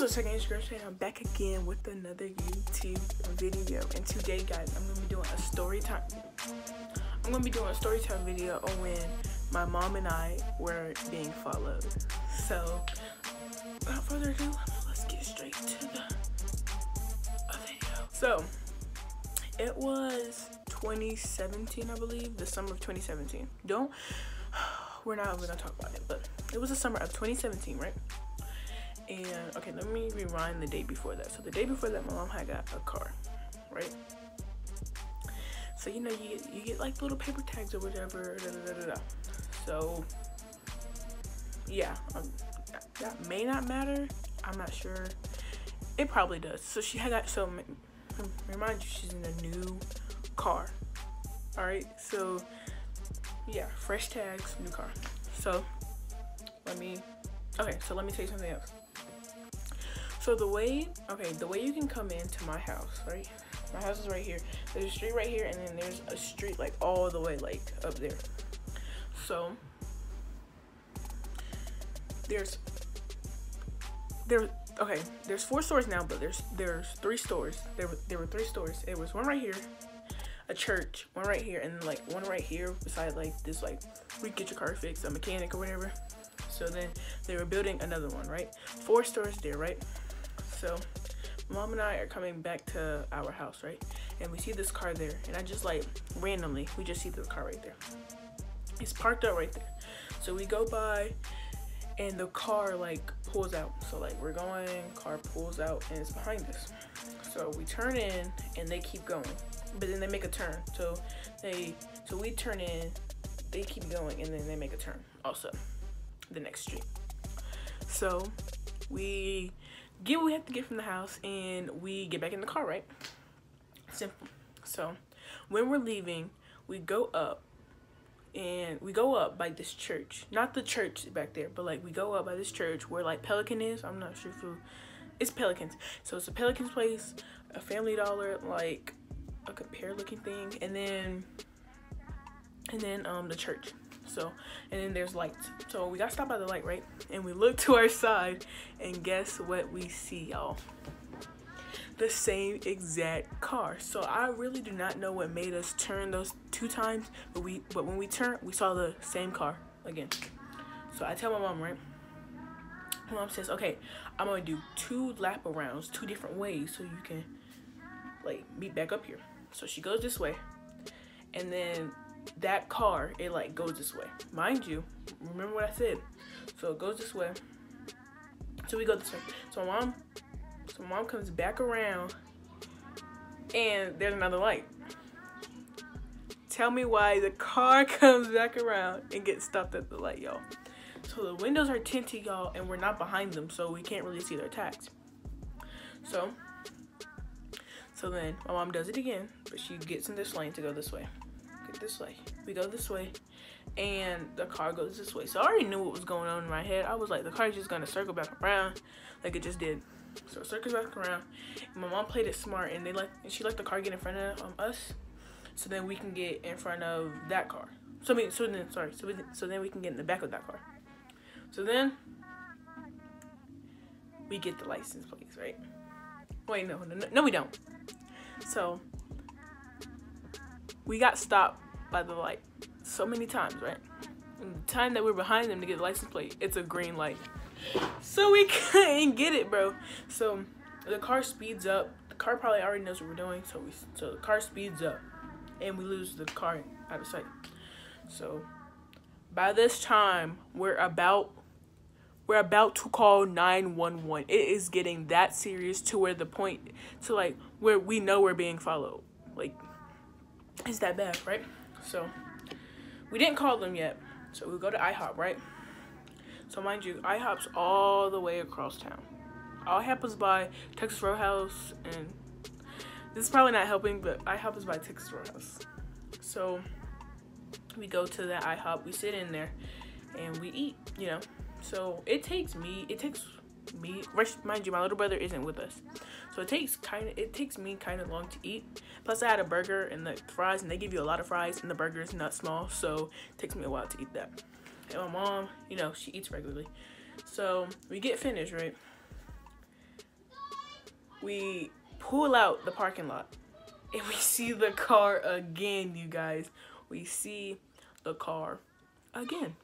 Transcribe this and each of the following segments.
what's up, Instagram today? I'm back again with another YouTube video, and today, guys, I'm gonna be doing a story time. I'm gonna be doing a story time video on when my mom and I were being followed. So, without further ado, let's get straight to the video. So, it was 2017, I believe, the summer of 2017. We're not even gonna talk about it, but it was the summer of 2017, right? And okay, let me rewind the day before that. So the day before that, my mom had got a car, right? So you know, you get like little paper tags or whatever. So yeah, that may not matter. I'm not sure. It probably does. So she had got, so remind you, she's in a new car. All right. So yeah, fresh tags, new car. So let me tell you something else. So the way you can come into my house, right? My house is right here. There's a street right here, and then there's a street like all the way like up there. So there's 4 stores now, but there's 3 stores. There were 3 stores. It was one right here, a church, one right here, and like one right here beside like this, like we get your car fixed, a mechanic or whatever. So then they were building another one, right? 4 stores there, right? So mom and I are coming back to our house, right? And we see this car there, and I just like randomly, we just see the car right there. It's parked up right there. So we go by, and the car like pulls out. So like we're going, car pulls out, and it's behind us. So we turn in, and they keep going, but then they make a turn. So we turn in, they keep going, and then they make a turn also the next street. So we have to get from the house, and we get back in the car, right? Simple. So when we're leaving, we go up, and we go up by this church, not the church back there, but like we go up by this church where like Pelican is. I'm not sure if it's Pelicans. So it's a Pelicans place, a Family Dollar, like a compare looking thing, and then the church. So, and then there's lights. So we got stopped by the light, right? And we look to our side, and guess what we see, y'all? The same exact car. So I really do not know what made us turn those 2 times, but when we turned, we saw the same car again. So I tell my mom, right? My mom says, okay, I'm gonna do 2 lap arounds, 2 different ways, so you can like meet back up here. So she goes this way, and then that car, it like goes this way, mind you. Remember what I said? So it goes this way, so we go this way. So mom comes back around, and there's another light. Tell me why the car comes back around and gets stopped at the light, y'all. So the windows are tinted, y'all, and we're not behind them, so we can't really see their tags. So then my mom does it again, but she gets in this lane to go this way. This way, we go this way, and the car goes this way. So I already knew what was going on in my head. I was like, the car's just gonna circle back around like it just did. So it circles back around, and my mom played it smart, and she let the car get in front of us, so then we can get in front of that car. So then we can get in the back of that car. So then we get the license plates, right? Wait, no, we don't. So we got stopped by the light so many times, right? And the time that we're behind them to get the license plate, it's a green light. So we couldn't get it, bro. So the car speeds up. The car probably already knows what we're doing, so the car speeds up, and we lose the car out of sight. So by this time, we're about to call 911. It is getting that serious to where where we know we're being followed. Like, it's that bad, right? So we didn't call them yet, so we go to IHOP, right? So mind you, IHOP's all the way across town. IHOP is by Texas Roadhouse, and this is probably not helping, but IHOP is by Texas Roadhouse. So we go to that IHOP, we sit in there, and we eat, you know. So it takes me, mind you, my little brother isn't with us, so it takes me kind of long to eat. Plus I had a burger and the fries, and they give you a lot of fries, and the burger is not small, so it takes me a while to eat that. And my mom, you know, she eats regularly. So we get finished, right? we pull out the parking lot and we see the car again, you guys. We see the car again.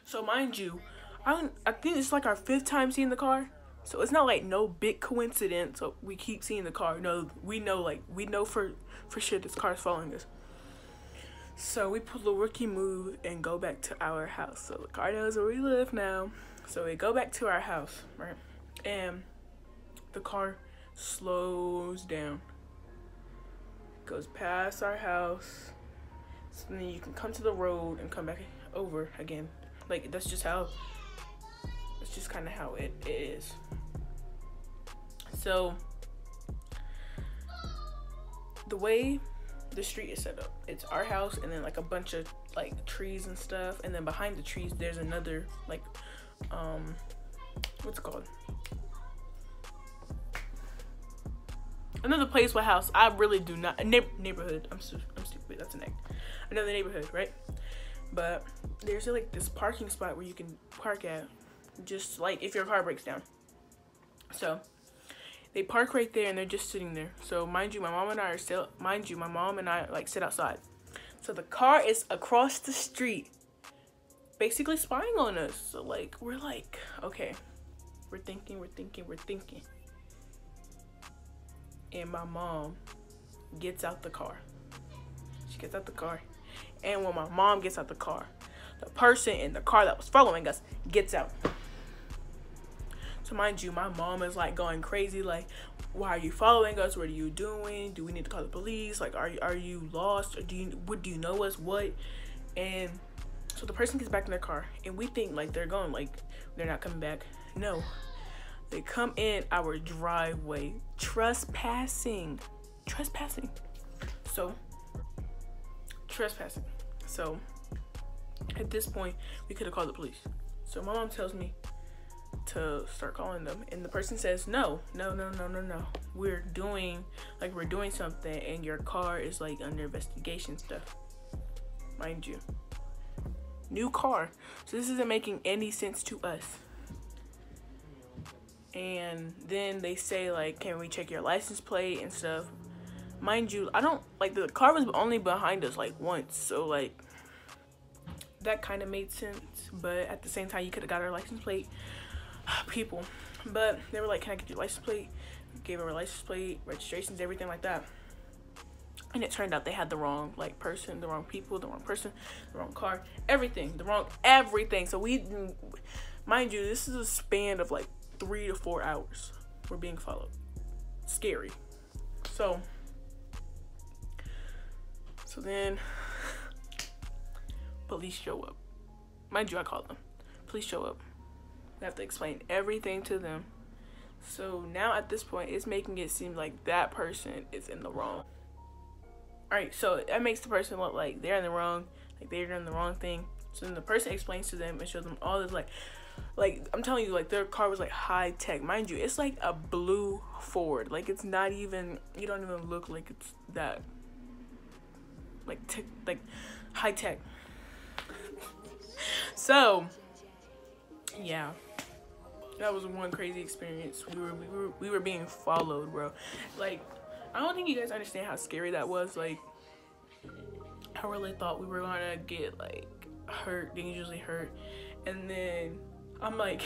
So mind you, I think it's like our 5th time seeing the car. So it's not like no big coincidence. So we keep seeing the car. No, we know for sure this car is following us. So we pull a rookie move and go back to our house. So the car knows where we live now. So we go back to our house, right? And the car slows down. Goes past our house. So then you can come to the road and come back over again. Like, that's just kind of how it is. So the way the street is set up, it's our house and then like a bunch of like trees and stuff, and then behind the trees there's another like what's it called, another place with house. I really do not, neighborhood. I'm stupid. That's another neighborhood, right? But there's like this parking spot where you can park at, just like if your car breaks down. So they park right there and they're just sitting there. So mind you, my mom and I like sit outside. So the car is across the street, basically spying on us. So like, we're like, okay, we're thinking. And my mom gets out the car. She gets out the car. And when my mom gets out the car, the person in the car that was following us gets out. So mind you, my mom is like going crazy, like, why are you following us? What are you doing? Do we need to call the police? Like, are you lost? Or do you know us? What? And so the person gets back in their car and we think like they're going, like they're not coming back. No, they come in our driveway, trespassing. So at this point we could have called the police. So my mom tells me to start calling them, and the person says no, we're doing something and your car is like under investigation stuff. Mind you, new car, so this isn't making any sense to us. And then they say like, can we check your license plate and stuff? Mind you, I don't like, the car was only behind us like once, so like that kind of made sense. But at the same time, you could have got our license plate, people. But they were like, can I get your license plate? Gave her a license plate, registrations, everything like that. And it turned out they had the wrong like person, the wrong people, the wrong person, the wrong car, everything. So we, mind you, this is a span of like 3 to 4 hours we're being followed. Scary. So then police show up. Mind you, I called them. Police show up. We have to explain everything to them. So now at this point, it's making it seem like that person is in the wrong. Alright, so that makes the person look like they're in the wrong, like they're doing the wrong thing. So then the person explains to them and shows them all this like I'm telling you, like their car was like high tech. Mind you, it's like a blue Ford. Like it's not even, you don't even look like it's that like high tech. So yeah, that was one crazy experience. We were being followed, bro. Like, I don't think you guys understand how scary that was. Like, I really thought we were gonna get like hurt, dangerously hurt. And then I'm like,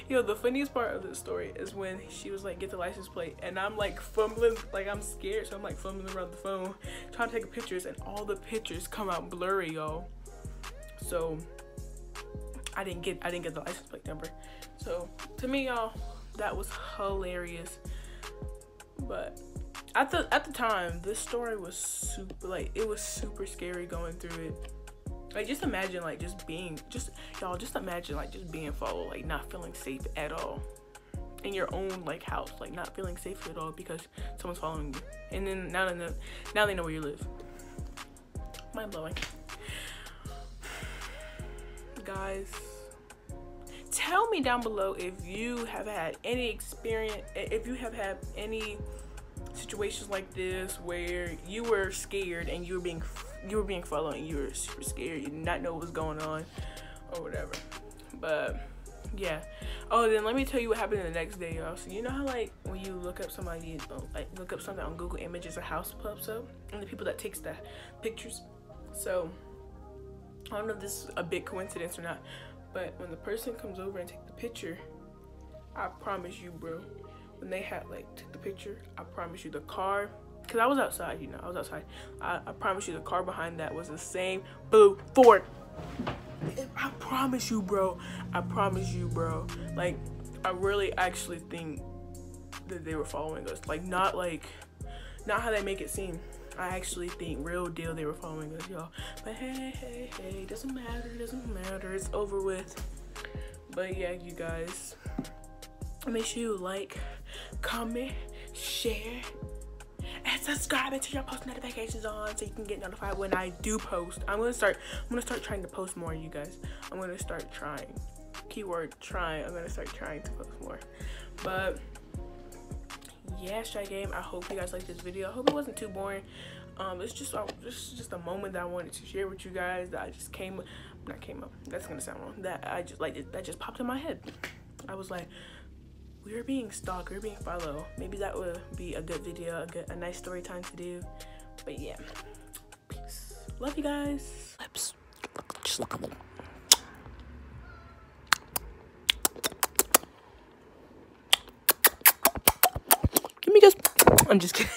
yo, the funniest part of this story is when she was like, get the license plate, and I'm like fumbling, like I'm scared, so I'm like fumbling around the phone trying to take pictures, and all the pictures come out blurry, y'all. So I didn't get the license plate number. So to me, y'all, that was hilarious. But at the time, this story was super, like, it was super scary going through it. Like, just imagine like just imagine like just being followed, like not feeling safe at all in your own like house, like not feeling safe at all because someone's following you. And then now they know where you live. Mind blowing. Guys, tell me down below if you have had any experience, if you have had any situations like this where you were scared and you were being followed and you were super scared, you did not know what was going on or whatever. But yeah. Oh, then let me tell you what happened the next day, y'all. So you know how like when you look up somebody, like look up something on Google Images, a house pops up, and the people that takes the pictures. So I don't know if this is a big coincidence or not, but when the person comes over and take the picture, I promise you, bro, when they had like took the picture, I promise you the car, cause I was outside, you know, I was outside. I promise you the car behind that was the same blue Ford. I promise you, bro. I promise you, bro. Like, I really actually think that they were following us. Like, not how they make it seem. I actually think real deal they were following us, y'all. But hey, doesn't matter. It's over with. But yeah, you guys, make sure you like, comment, share, and subscribe until your post notifications on so you can get notified when I do post. I'm gonna start trying to post more, you guys. I'm gonna start trying. Keyword trying. I'm gonna start trying to post more. But yeah, Shy Game, I hope you guys liked this video. I hope it wasn't too boring. It's just a moment that I wanted to share with you guys, that I just came up. That's gonna sound wrong. That just popped in my head. I was like, we are being stalked, we're being followed. Maybe that would be a good video, a nice story time to do. But yeah, peace. Love you guys. Lips. Just look at them. Give me just. I'm just kidding.